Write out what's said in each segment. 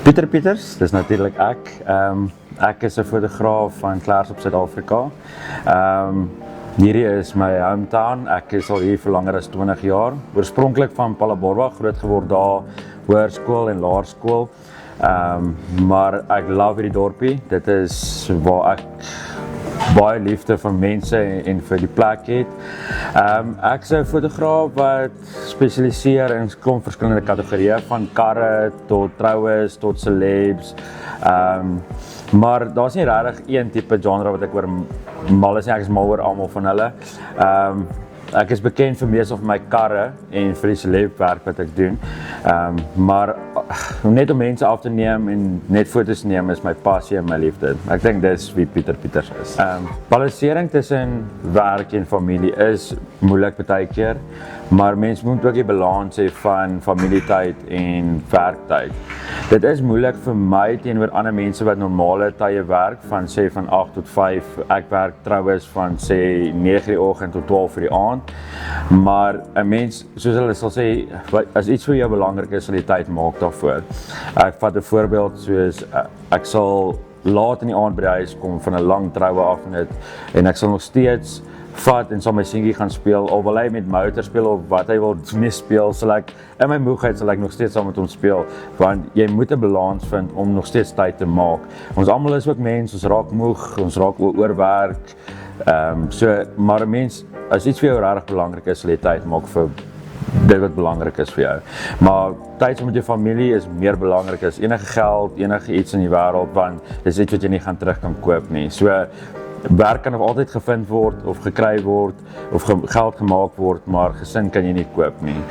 Pieter Pieters, dis natuurlik ek. Ek is 'n fotograaf van Claresop, Suid-Afrika. Hierdie is my hometown. Ek is al hier vir langer as 20 jaar. Oorspronklik van Palabora, groot geword daar, hoërskool en laerskool. Maar ek love hierdie dorpie. Dit is waar ek baie liefde vir mense en vir die plek het. Ek is 'n fotograaf wat spesialiseer in klomp verskillende kategorieë, van karre tot troues tot celebs. Maar daar's nie regtig een tipe genre wat ek oor mal is nie. Ek is mal oor almal van hulle. Ek is bekend vir meeste van my karre en vir die celebwerk wat ek doen. Maar net om mense af te neem en net foto's neem is my passie en my liefde. Ek dink dis wie Pieter Pieters is. Balansering tussen werk en familie is moeilik baie keer, maar mens moet ook die balans hê van familietyd en werktyd. Dit is moeilik vir my teenoor ander mense wat normale tye werk, van 8 tot 5. Ek werk troues van 9 die oggend tot 12 die aand. Maar 'n mens, soos hulle sal sê, as iets vir jou belangrik is, sal jy tyd maak daarvoor. Ek vat 'n voorbeeld soos ek sal laat in die aand by die huis kom van 'n lang troue af en ek sal nog steeds vat en sal my seentjie gaan speel, of wil hy met motor speel of wat hy wil mee speel, sal ek in my moegheid sal ek nog steeds saam met hom speel, want jy moet 'n balans vind om nog steeds tyd te maak. Ons almal is ook mense, ons raak moeg, ons raak oorwerk. Maar 'n mens, as iets vir jou regtig belangrik is, sal jy tyd maak vir dit wat belangrik is vir jou. Maar tyd saam met jou familie is meer belangrik as enige geld, enige iets in die wêreld, want dis iets wat jy nie gaan terug kan koop nie. So werk kan nog altyd gevind word of gekry word of geld gemaak word, maar gesin kan jy nie koop nie.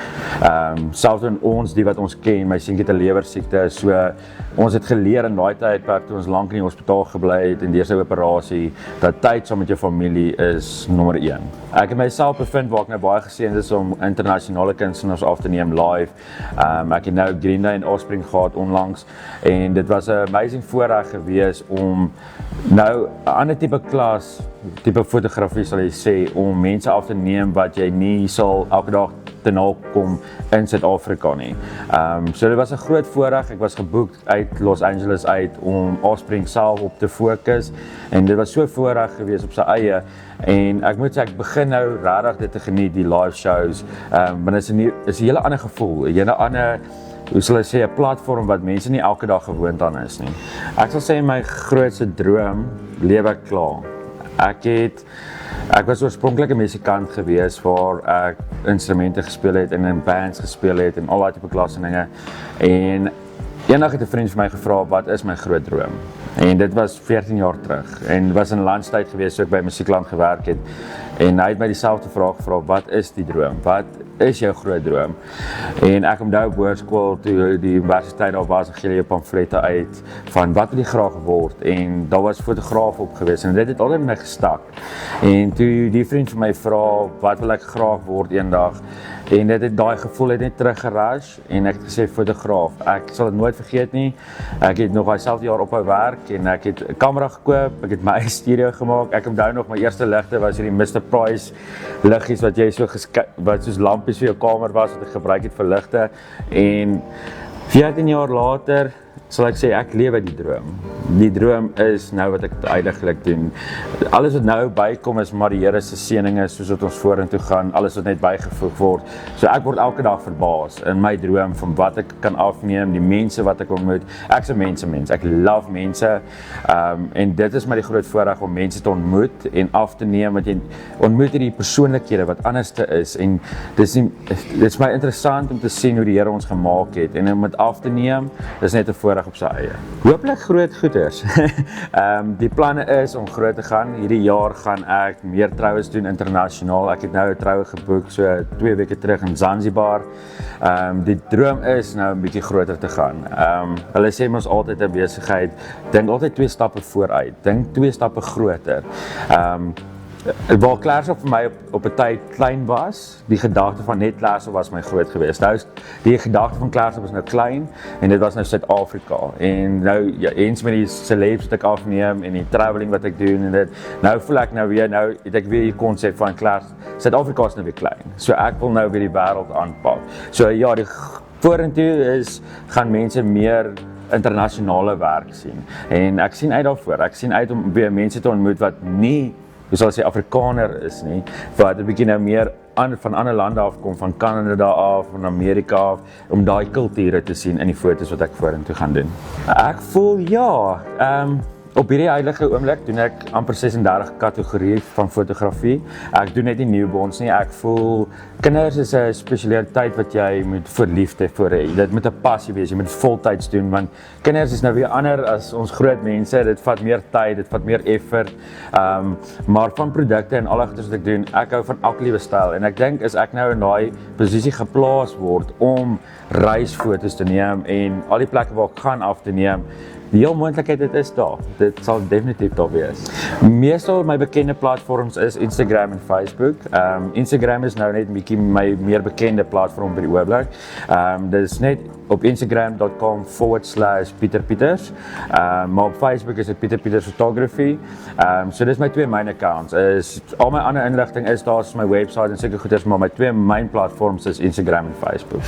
Selfs in ons, die wat ons ken, my seentjie het 'n lewersiekte, so ons het geleer in daai tydperk toe ons lank in die hospitaal gebly het en deur sy operasie, dat tyd saam met jou familie is nommer 1. Ek het myself bevind waar ek nou baie geseënd is om internasionale kunstenaars af te neem live. Ek het nou Green Day en Offspring gehad onlangs en dit was 'n amazing voorreg gewees om nou 'n ander tipe fotografie sal jy sê, om mense af te neem wat jy nie sal elke dag te nakom in Suid-Afrika nie. So dit was 'n groot voorreg. Ek was geboek uit Los Angeles uit om Offspring self op te fokus en dit was so voorreg gewees op sy eie. En ek moet sê, ek begin nou regtig dit te geniet, die live shows. Want is 'n hele ander gevoel, 'n hele ander, hoe sal ek sê, 'n platform wat mense nie elke dag gewoond aan is nie. Ek sal sê my grootste droom leef ek klaar. Ek was oorspronklik 'n musikant gewees waar ek instrumente gespeel het en in bands gespeel het en al daai tipe klasse dinge. En eendag het 'n vriend vir my gevra, wat is my groot droom? En dit was 14 jaar terug en was in landstyd gewees, so ek by Musiekland gewerk het. En hy het my dieselfde vraag gevra, wat is die droom? Wat is jou groot droom? En ek onthou op hoërskool toe die universiteit daar was, gee jy pamflette uit van wat wil jy graag word? En daar was fotograaf op gewees en dit het altyd my gestak. En toe die vriend vir my vra, wat wil ek graag word eendag? En daai gevoel het net teruggerush en ek het gesê fotograaf. Ek sal dit nooit vergeet nie. Ek het nog daai selfde jaar ophou werk en ek het 'n kamera gekoop, ek het my eie studio gemaak. Ek onthou nog my eerste ligte was hierdie Mr. Price liggies wat jy wat soos lampies vir jou kamer was wat ek gebruik het vir ligte. En 14 jaar later sal ek sê ek lewe die droom. Die droom is nou wat ek uiteindelik doen. Alles wat nou bykom is maar die Here se seëninge soos wat ons vorentoe gaan, alles wat net bygevoeg word. So ek word elke dag verbaas in my droom van wat ek kan afneem, die mense wat ek ontmoet. Ek's 'n mens. Ek love mense. En dit is my die groot voorreg om mense te ontmoet en af te neem, want jy ontmoet hierdie persoonlikhede wat anders te is. En dit is my interessant om te sien hoe die Here ons gemaak het en om dit af te neem, is net 'n voorreg op sy eie. Hooplik groot goeders. Die planne is om groot te gaan. Hierdie jaar gaan ek meer troues doen internasionaal. Ek het nou 'n troue geboek so 2 weke terug in Zanzibar. Die droom is nou 'n bietjie groter te gaan. Hulle sê ons altyd 'n besigheid, dink altyd 2 stappe vooruit. Dink 2 stappe groter. Waar Claresop vir my op 'n tyd klein was, die gedagte van net Claresop was my groot geweest. Nou die gedagte van Claresop is nou klein en dit was nou Suid-Afrika. En nou eens met die celebs wat ek afneem en die traveling wat ek doen en dit, nou voel ek nou weer, nou het ek weer die konsep van Suid-Afrika is nou weer klein. So ek wil nou weer die wêreld aanpak. So ja, die vorentoe gaan mense meer internasionale werk sien. En ek sien uit daarvoor. Ek sien uit om weer mense te ontmoet wat nie, hoe sal ek sê, Afrikaner is nie, wat 'n bietjie nou meer van ander lande afkom, van Kanada af, van Amerika af, om daai kulture te sien in die foto's wat ek vorentoe gaan doen. Ek voel ja, op hierdie huidige oomblik doen ek amper 36 kategorieë van fotografie. Ek doen net nie newborns nie. Ek voel kinders is 'n spesialiteit wat jy moet vir liefde vir hê. Dit moet 'n passie wees. Jy moet dit voltyds doen want kinders is nou weer ander as ons groot mense. Dit vat meer tyd, dit vat meer effort. Maar van produkte en al wat ek doen, ek hou van elke liewe styl en ek dink as ek nou in daai posisie geplaas word om reisfoto's te neem en al die plekke waar ek gaan af te neem, die heel moontlikheid dit is daar. Dit sal definitief daar wees. Meestal my bekende platforms is Instagram en Facebook. Instagram is nou net 'n bietjie my meer bekende platform by die oomblik. Dit is net op instagram.com/Pieter Pieters. Maar op Facebook is dit Pieter Pieters Photography. So dis my twee main accounts. Al my ander inligting is daar op my website en seker goeders, maar my twee main platforms is Instagram en Facebook.